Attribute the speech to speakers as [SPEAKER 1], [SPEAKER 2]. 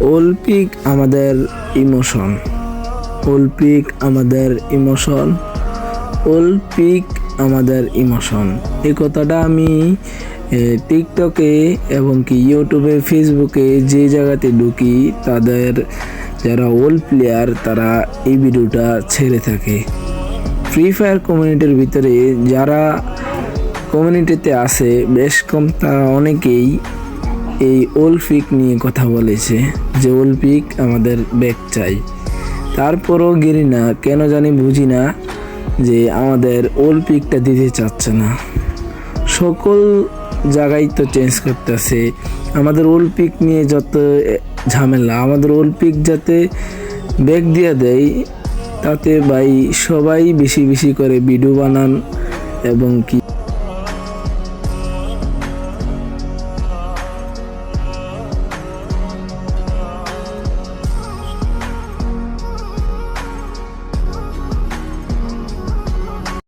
[SPEAKER 1] Olympic আমাদের emotion, Olympic আমাদের emotion, Olympic আমাদের ইমোশন। এই কথাটা আমি টিকটকে এবং কি ইউটিউবে, ফেসবুকে যে জায়গাতে ঢুকি, তাদের যারা ওল্ড প্লেয়ার তারা এই ভিডিওটা ছেড়ে থাকে। ফ্রি ফায়ার কমিউনিটির ভিতরে যারা কমিউনিটিতে আছে বেশ কম, তারা অনেকেই এই অলিম্পিক নিয়ে কথা বলেছে যে অলিম্পিক আমাদের ব্যাক চাই। তারপরও গেরিনা কেন জানি বুঝি না যে আমাদের অলিম্পিকটা দিতে চাচ্ছে না। সকল জায়গায় তো চেঞ্জ করতেছে। আমাদের অলিম্পিক নিয়ে যত ঝামেলা, আমাদের অলিম্পিক যাতে ব্যাক দিয়ে দেয়, তাতে ভাই সবাই বেশি বেশি করে ভিডিও বানান এবং কি